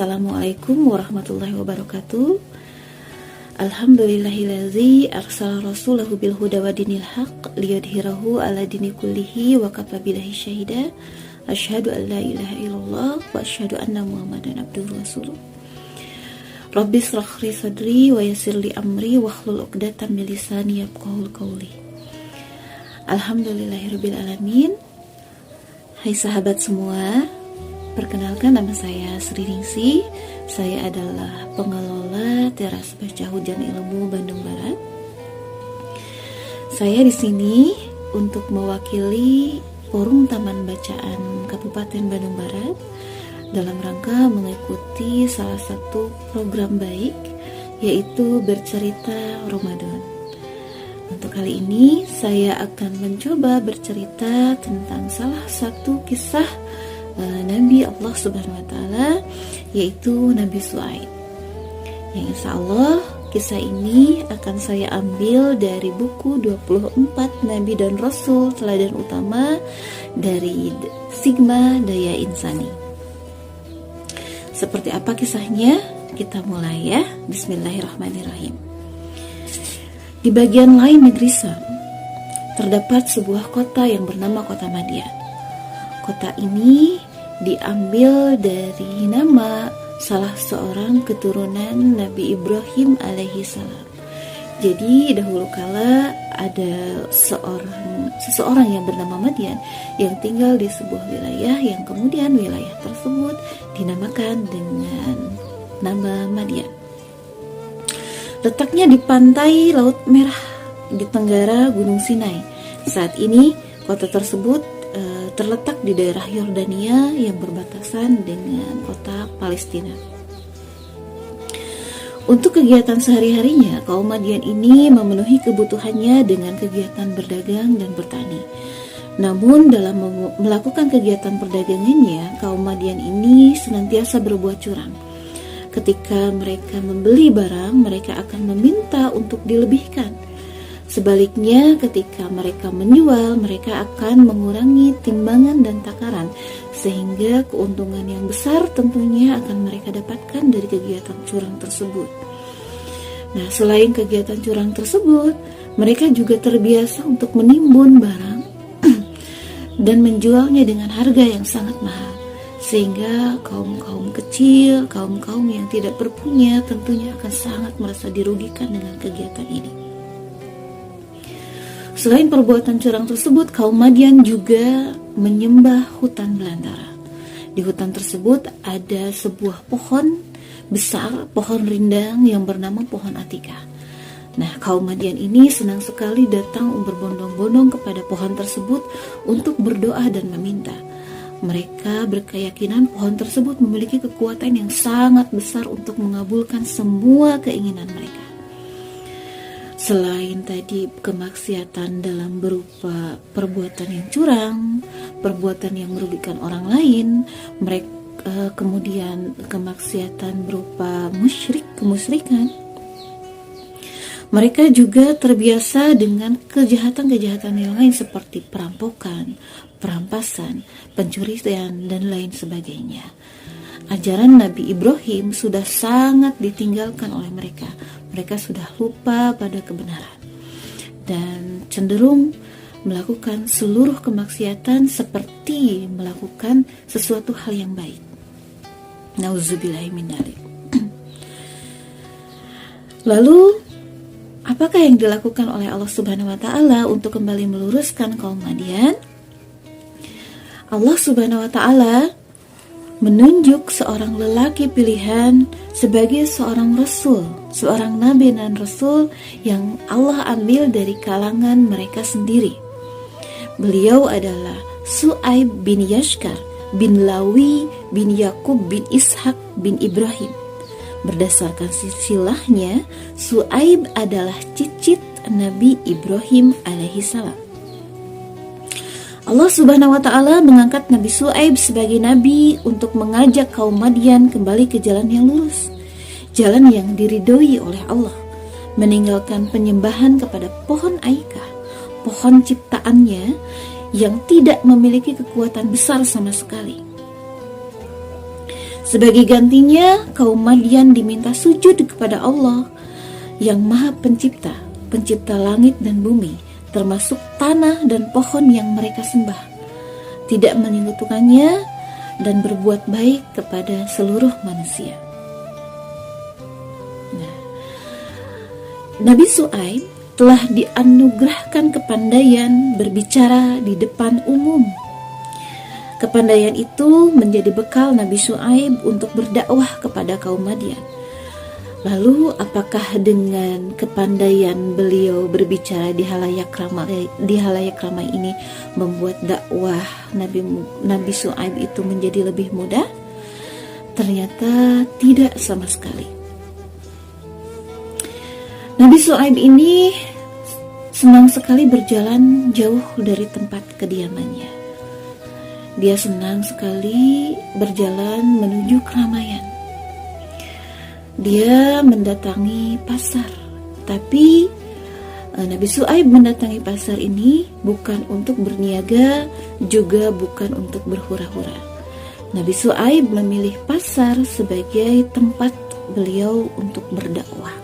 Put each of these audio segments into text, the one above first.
Assalamualaikum warahmatullahi wabarakatuh. Alhamdulillahillazi arsala rasulahu bil huda wa dinil haq liyudhhirahu ala dini kullihi wa kafa billahi syahida. Asyhadu an la ilaha illallah wa asyhadu anna Muhammadan abduhu rasuluh. Rabbi shrah li sadri wa yassir li amri wahlul 'uqdatam min lisani yafqahul qawli. Alhamdulillahirabbil alamin. Hai sahabat semua, perkenalkan nama saya Sri Ningsih. Saya adalah pengelola Teras Baca Hujan Ilmu Bandung Barat. Saya di sini untuk mewakili Forum Taman Bacaan Kabupaten Bandung Barat dalam rangka mengikuti salah satu program baik, yaitu bercerita Ramadan. Untuk kali ini saya akan mencoba bercerita tentang salah satu kisah Nabi Allah Subhanahu wa Ta'ala, yaitu Nabi Syuaib. Yang insya Allah kisah ini akan saya ambil dari buku 24 Nabi dan Rasul Teladan Utama dari Sigma Daya Insani. Seperti apa kisahnya? Kita mulai ya. Bismillahirrahmanirrahim. Di bagian lain negeri Syam terdapat sebuah kota yang bernama Kota Madian. Kota ini diambil dari nama salah seorang keturunan Nabi Ibrahim alaihi salam. Jadi dahulu kala ada seseorang yang bernama Madian yang tinggal di sebuah wilayah yang kemudian wilayah tersebut dinamakan dengan nama Madian. Letaknya di pantai Laut Merah di tenggara Gunung Sinai. Saat ini kota tersebut terletak di daerah Yordania yang berbatasan dengan kota Palestina. Untuk kegiatan sehari-harinya, kaum Madian ini memenuhi kebutuhannya dengan kegiatan berdagang dan bertani. Namun dalam melakukan kegiatan perdagangannya, kaum Madian ini senantiasa berbuat curang. Ketika mereka membeli barang, mereka akan meminta untuk dilebihkan. Sebaliknya, ketika mereka menjual, mereka akan mengurangi timbangan dan takaran, sehingga keuntungan yang besar tentunya akan mereka dapatkan dari kegiatan curang tersebut. Nah, selain kegiatan curang tersebut, mereka juga terbiasa untuk menimbun barang dan menjualnya dengan harga yang sangat mahal, sehingga kaum-kaum kecil, kaum-kaum yang tidak berpunya tentunya akan sangat merasa dirugikan dengan kegiatan ini. Selain perbuatan curang tersebut, kaum Madian juga menyembah hutan belantara. Di hutan tersebut ada sebuah pohon besar, pohon rindang yang bernama pohon Atika. Nah, kaum Madian ini senang sekali datang berbondong-bondong kepada pohon tersebut untuk berdoa dan meminta. Mereka berkeyakinan pohon tersebut memiliki kekuatan yang sangat besar untuk mengabulkan semua keinginan mereka. Selain tadi kemaksiatan dalam berupa perbuatan yang curang, perbuatan yang merugikan orang lain, mereka kemudian kemaksiatan berupa kemusyrikan. Mereka juga terbiasa dengan kejahatan-kejahatan yang lain seperti perampokan, perampasan, pencurian, dan lain sebagainya. Ajaran Nabi Ibrahim sudah sangat ditinggalkan oleh mereka. Mereka sudah lupa pada kebenaran dan cenderung melakukan seluruh kemaksiatan seperti melakukan sesuatu hal yang baik. Nauzubillahi min dzalik. Lalu, apakah yang dilakukan oleh Allah Subhanahu wa Ta'ala untuk kembali meluruskan kaum Madian? Allah Subhanahu wa Ta'ala menunjuk seorang lelaki pilihan sebagai seorang rasul, seorang nabi dan rasul yang Allah ambil dari kalangan mereka sendiri. Beliau adalah Syuaib bin Yashkar bin Lawi bin Yakub bin Ishak bin Ibrahim. Berdasarkan silsilahnya, Syuaib adalah cicit Nabi Ibrahim alaihi salam. Allah Subhanahu wa Ta'ala mengangkat Nabi Syuaib sebagai nabi untuk mengajak kaum Madian kembali ke jalan yang lurus, jalan yang diridhoi oleh Allah, meninggalkan penyembahan kepada pohon Aika, pohon ciptaannya yang tidak memiliki kekuatan besar sama sekali. Sebagai gantinya, kaum Madian diminta sujud kepada Allah yang Maha Pencipta, pencipta langit dan bumi, termasuk tanah dan pohon yang mereka sembah, tidak menyekutukannya dan berbuat baik kepada seluruh manusia. Nah, Nabi Syuaib telah dianugerahkan kepandaian berbicara di depan umum. Kepandaian itu menjadi bekal Nabi Syuaib untuk berdakwah kepada kaum Madian. Lalu apakah dengan kepandaian beliau berbicara di halayak ramai ini membuat dakwah Nabi Syuaib itu menjadi lebih mudah? Ternyata tidak sama sekali. Nabi Syuaib ini senang sekali berjalan jauh dari tempat kediamannya. Dia senang sekali berjalan menuju keramaian. Dia mendatangi pasar, tapi Nabi Syuaib mendatangi pasar ini bukan untuk berniaga, juga bukan untuk berhura-hura. Nabi Syuaib memilih pasar sebagai tempat beliau untuk berdakwah.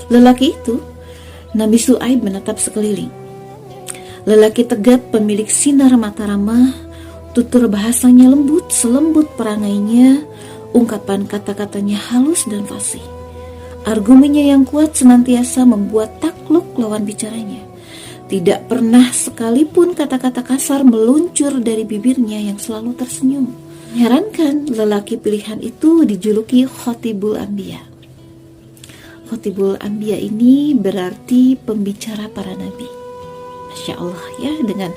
Lelaki itu, Nabi Syuaib menatap sekeliling. Lelaki tegap, pemilik sinar mata ramah, tutur bahasanya lembut, selembut perangainya, ungkapan kata-katanya halus dan fasih. Argumennya yang kuat senantiasa membuat takluk lawan bicaranya. Tidak pernah sekalipun kata-kata kasar meluncur dari bibirnya yang selalu tersenyum. Mengherankan, lelaki pilihan itu dijuluki Khatibul Anbiya. Khatibul Anbiya ini berarti pembicara para nabi. Masya Allah ya, dengan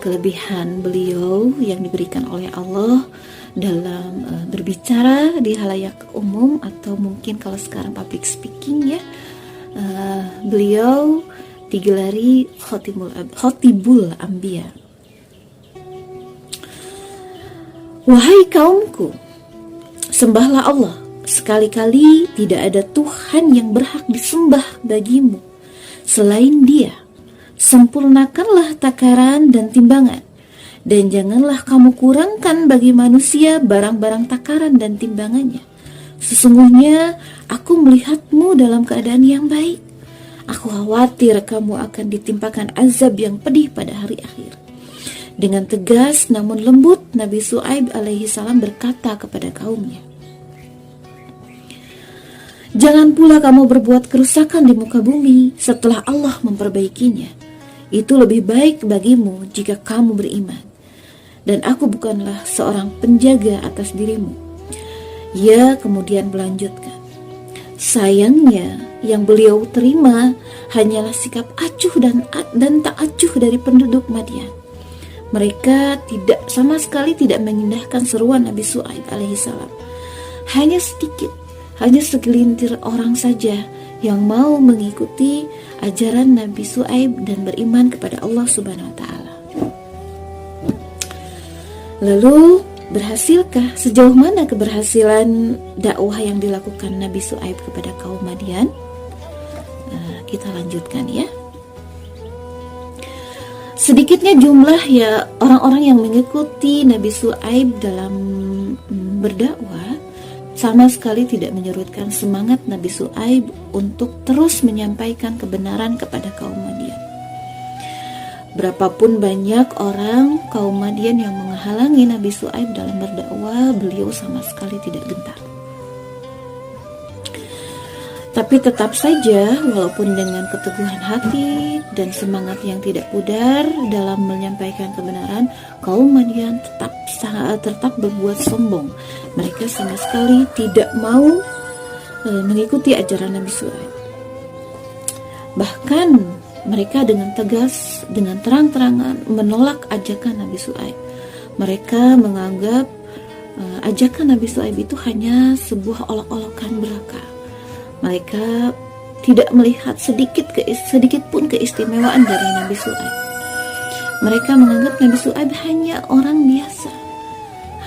kelebihan beliau yang diberikan oleh Allah dalam berbicara di halayak umum, atau mungkin kalau sekarang public speaking ya, beliau digelari Khatibul Anbiya. Wahai kaumku, sembahlah Allah. Sekali-kali tidak ada Tuhan yang berhak disembah bagimu selain Dia. Sempurnakanlah takaran dan timbangan, dan janganlah kamu kurangkan bagi manusia barang-barang takaran dan timbangannya. Sesungguhnya aku melihatmu dalam keadaan yang baik. Aku khawatir kamu akan ditimpakan azab yang pedih pada hari akhir. Dengan tegas namun lembut, Nabi Syuaib alaihi salam berkata kepada kaumnya, jangan pula kamu berbuat kerusakan di muka bumi setelah Allah memperbaikinya. Itu lebih baik bagimu jika kamu beriman. Dan aku bukanlah seorang penjaga atas dirimu. Ia kemudian melanjutkan, sayangnya yang beliau terima hanyalah sikap acuh dan tak acuh dari penduduk Madian. Mereka sama sekali tidak mengindahkan seruan Nabi Syuaib alaihi salam. Hanya segelintir orang saja yang mau mengikuti ajaran Nabi Syuaib dan beriman kepada Allah Subhanahu wa taala. Lalu, berhasilkah, sejauh mana keberhasilan dakwah yang dilakukan Nabi Syuaib kepada kaum Madian? Kita lanjutkan ya. Sedikitnya jumlah ya orang-orang yang mengikuti Nabi Syuaib dalam berdakwah sama sekali tidak menyurutkan semangat Nabi Syuaib untuk terus menyampaikan kebenaran kepada kaum Madian. Berapapun banyak orang kaum Madian yang menghalangi Nabi Syuaib dalam berdakwah, beliau sama sekali tidak gentar. Tapi tetap saja, walaupun dengan keteguhan hati dan semangat yang tidak pudar dalam menyampaikan kebenaran, kaum Madian tetap berbuat sombong. Mereka sama sekali tidak mau mengikuti ajaran Nabi Syuaib. Bahkan mereka dengan tegas, dengan terang-terangan menolak ajakan Nabi Syuaib. Mereka menganggap ajakan Nabi Syuaib itu hanya sebuah olok-olokan belaka. Mereka tidak melihat sedikit pun keistimewaan dari Nabi Syuaib. Mereka menganggap Nabi Syuaib hanya orang biasa,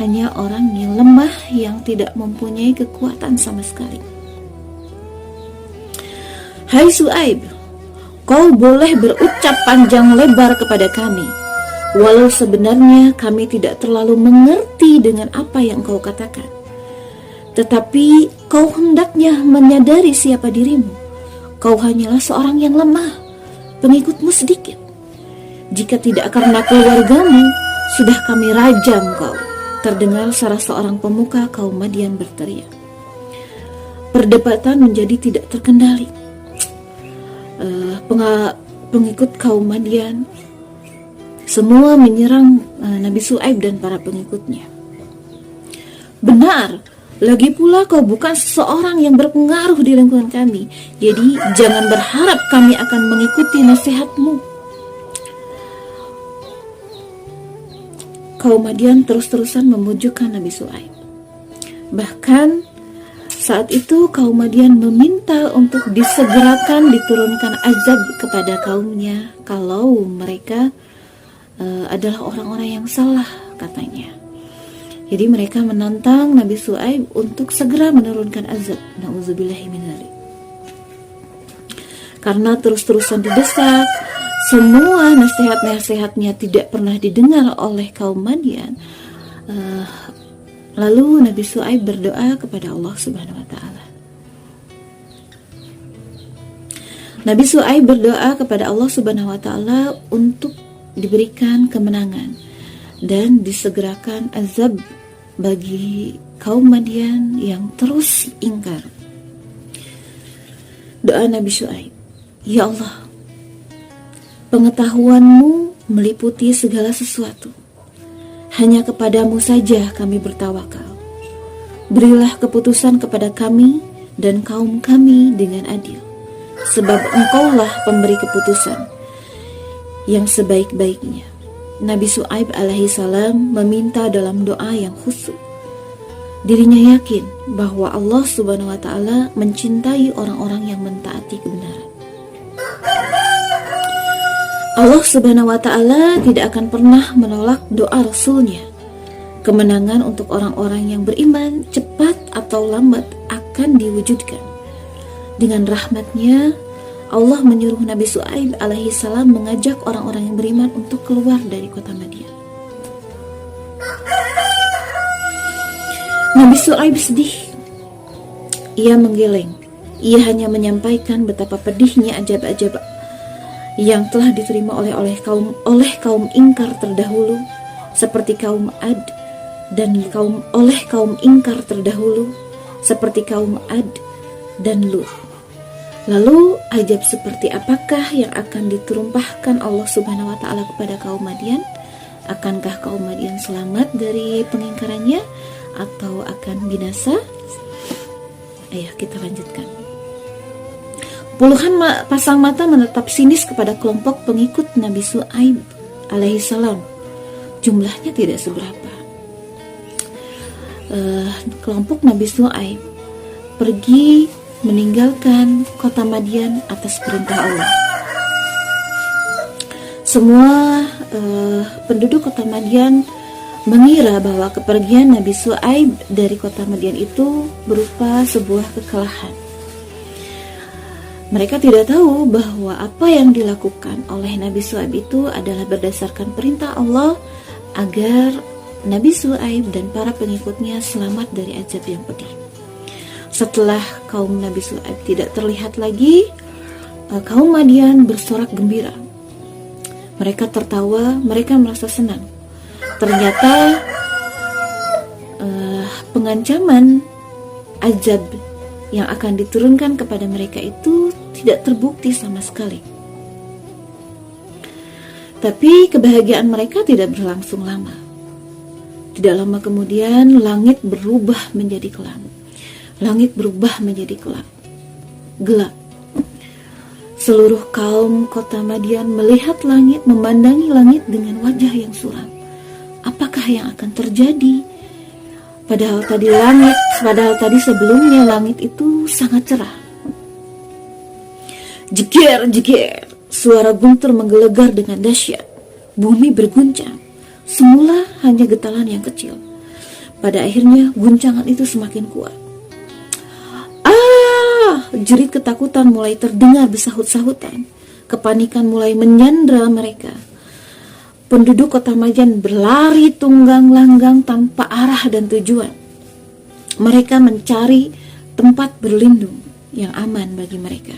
hanya orang yang lemah yang tidak mempunyai kekuatan sama sekali. Hai Syuaib, kau boleh berucap panjang lebar kepada kami. walau sebenarnya kami tidak terlalu mengerti dengan apa yang engkau katakan. Tetapi kau hendaknya menyadari siapa dirimu. Kau hanyalah seorang yang lemah, pengikutmu sedikit. Jika tidak karena keluargamu, sudah kami rajam kau. Terdengar salah seorang pemuka kaum Madian berteriak. Perdebatan menjadi tidak terkendali. Pengikut kaum Madian semua menyerang Nabi Syuaib dan para pengikutnya. Benar, lagi pula kau bukan seseorang yang berpengaruh di lingkungan kami, jadi jangan berharap kami akan mengikuti nasihatmu. Kaum Madian terus-terusan memujukkan Nabi Syuaib. Bahkan saat itu kaum Madian meminta untuk disegerakan diturunkan azab kepada kaumnya kalau mereka adalah orang-orang yang salah, katanya. Jadi mereka menantang Nabi Syuaib untuk segera menurunkan azab. Nauzubillahi min dzalik. Karena terus-terusan didesak, semua nasihat-nasihatnya tidak pernah didengar oleh kaum Madian. Lalu Nabi Syuaib berdoa kepada Allah Subhanahu wa taala. Nabi Syuaib berdoa kepada Allah Subhanahu wa taala untuk diberikan kemenangan dan disegerakan azab bagi kaum Madian yang terus ingkar. Doa Nabi Syuaib, ya Allah, pengetahuanmu meliputi segala sesuatu. Hanya kepadamu saja kami bertawakal. Berilah keputusan kepada kami dan kaum kami dengan adil, sebab engkaulah pemberi keputusan yang sebaik-baiknya. Nabi Syuaib alaihi salam meminta dalam doa yang khusyuk. Dirinya yakin bahwa Allah Subhanahu wa taala mencintai orang-orang yang mentaati kebenaran. Allah Subhanahu wa taala tidak akan pernah menolak doa Rasulnya. Kemenangan untuk orang-orang yang beriman cepat atau lambat akan diwujudkan. Dengan rahmatnya, Allah menyuruh Nabi Syuaib alaihi salam mengajak orang-orang yang beriman untuk keluar dari kota Madian. Nabi Syuaib sedih. Ia menggeleng. Ia hanya menyampaikan betapa pedihnya ajab-ajab yang telah diterima oleh kaum ingkar terdahulu, seperti kaum Ad dan kaum ingkar terdahulu seperti kaum Ad dan Lut. Lalu ajab seperti apakah yang akan ditumpahkan Allah Subhanahu wa taala kepada kaum Madian? Akankah kaum Madian selamat dari pengingkarannya atau akan binasa? Ayo kita lanjutkan. Puluhan pasang mata menatap sinis kepada kelompok pengikut Nabi Syuaib alaihi salam. Jumlahnya tidak seberapa. Kelompok Nabi Syuaib pergi meninggalkan kota Madian atas perintah Allah. Semua penduduk kota Madian mengira bahwa kepergian Nabi Syuaib dari kota Madian itu berupa sebuah kekalahan. Mereka tidak tahu bahwa apa yang dilakukan oleh Nabi Syuaib itu adalah berdasarkan perintah Allah agar Nabi Syuaib dan para pengikutnya selamat dari azab yang pedih. Setelah kaum Nabi Syuaib tidak terlihat lagi, kaum Madian bersorak gembira. Mereka tertawa, mereka merasa senang. Ternyata pengancaman azab yang akan diturunkan kepada mereka itu tidak terbukti sama sekali. Tapi kebahagiaan mereka tidak berlangsung lama. Tidak lama kemudian langit berubah menjadi kelam. Langit berubah menjadi gelap. Seluruh kaum kota Madian melihat langit, memandangi langit dengan wajah yang suram. Apakah yang akan terjadi? Padahal tadi sebelumnya langit itu sangat cerah. Jeger, jeger, suara guntur menggelegar dengan dahsyat. Bumi berguncang. Semula hanya getaran yang kecil. Pada akhirnya guncangan itu semakin kuat. Jerit ketakutan mulai terdengar bersahut-sahutan. Kepanikan mulai menyandra mereka. penduduk kota Madian berlari tunggang langgang tanpa arah dan tujuan. Mereka mencari tempat berlindung yang aman bagi mereka.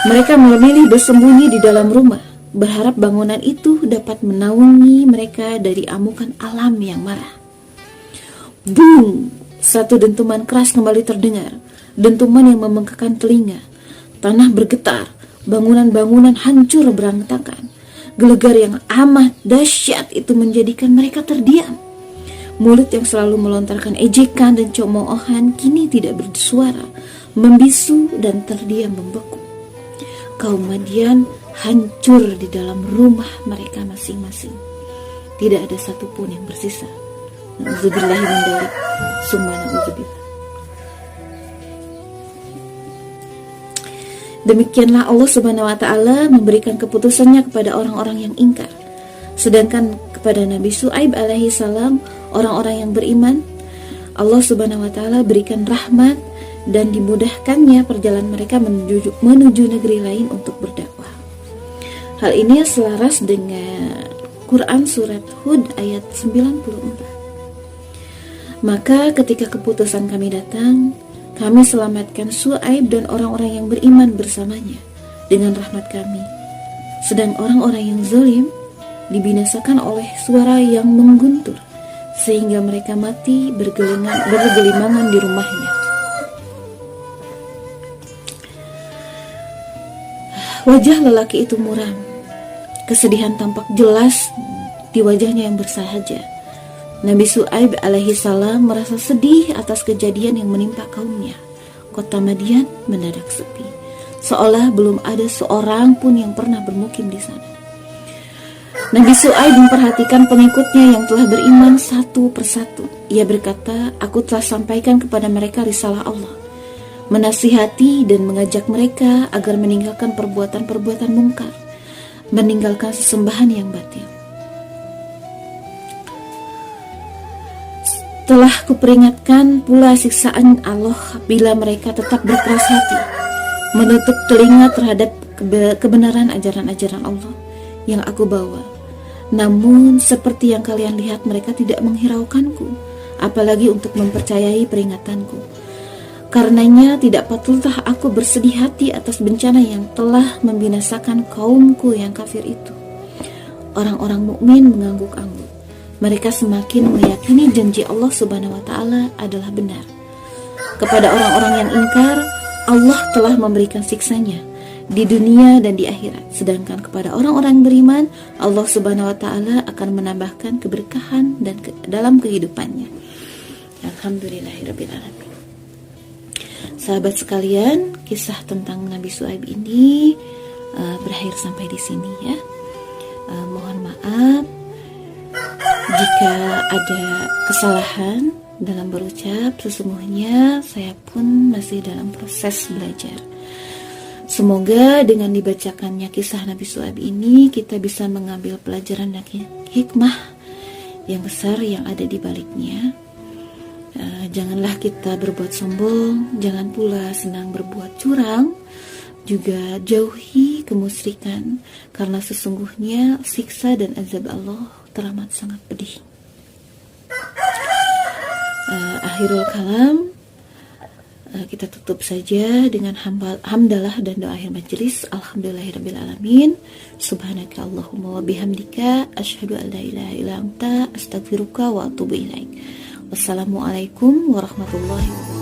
Mereka memilih bersembunyi di dalam rumah, berharap bangunan itu dapat menaungi mereka dari amukan alam yang marah. Boom! Satu dentuman keras kembali terdengar, dentuman yang membengkakkan telinga. Tanah bergetar, bangunan-bangunan hancur berantakan. Gelegar yang amat dahsyat itu menjadikan mereka terdiam. Mulut yang selalu melontarkan ejekan dan cemoohan kini tidak bersuara, membisu dan terdiam membeku. Kaum Madian hancur di dalam rumah mereka masing-masing. Tidak ada satupun yang bersisa. Na'udzubillahi min dzalik, summa na'udzubillah. Demikianlah Allah Subhanahu wa taala memberikan keputusannya kepada orang-orang yang ingkar. Sedangkan kepada Nabi Syuaib alaihi salam, orang-orang yang beriman, Allah Subhanahu wa taala berikan rahmat dan dimudahkannya perjalanan mereka menuju negeri lain untuk berdakwah. Hal ini selaras dengan Quran surat Hud ayat 94. Maka ketika keputusan kami datang, kami selamatkan Syuaib dan orang-orang yang beriman bersamanya dengan rahmat kami. Sedang orang-orang yang zalim dibinasakan oleh suara yang mengguntur, sehingga mereka mati bergelimangan di rumahnya. Wajah lelaki itu muram. Kesedihan tampak jelas di wajahnya yang bersahaja. Nabi Syuaib alaihi salam merasa sedih atas kejadian yang menimpa kaumnya. Kota Madian mendadak sepi, seolah belum ada seorang pun yang pernah bermukim di sana. Nabi Syuaib memperhatikan pengikutnya yang telah beriman satu persatu. Ia berkata, "Aku telah sampaikan kepada mereka risalah Allah, menasihati dan mengajak mereka agar meninggalkan perbuatan-perbuatan mungkar, meninggalkan sesembahan yang batil. Telah kuperingatkan pula siksaan Allah bila mereka tetap berkeras hati, menutup telinga terhadap kebenaran ajaran-ajaran Allah yang aku bawa. Namun seperti yang kalian lihat, mereka tidak menghiraukanku, apalagi untuk mempercayai peringatanku. Karenanya tidak patutlah aku bersedih hati atas bencana yang telah membinasakan kaumku yang kafir itu." Orang-orang mukmin mengangguk-angguk. Mereka semakin meyakini janji Allah Subhanahu wa taala adalah benar. Kepada orang-orang yang ingkar, Allah telah memberikan siksanya di dunia dan di akhirat. Sedangkan kepada orang-orang beriman, Allah Subhanahu wa taala akan menambahkan keberkahan dan dalam kehidupannya. Alhamdulillahirabbil alamin. Sahabat sekalian, kisah tentang Nabi Syuaib ini berakhir sampai di sini ya. Mohon maaf jika ada kesalahan dalam berucap. Sesungguhnya saya pun masih dalam proses belajar. Semoga dengan dibacakannya kisah Nabi Syuaib ini kita bisa mengambil pelajaran dan hikmah yang besar yang ada di baliknya. Janganlah kita berbuat sombong, jangan pula senang berbuat curang, juga jauhi kemusyrikan, karena sesungguhnya siksa dan azab Allah teramat sangat pedih. Akhirul kalam, kita tutup saja dengan hamdalah dan doa akhir majelis. Alhamdulillahirabbil alamin. Subhanaka Allahumma wa bihamdika asyhadu an la ilaha illa anta astaghfiruka wa atubu ilaik. Wassalamualaikum warahmatullahi wabarakatuh.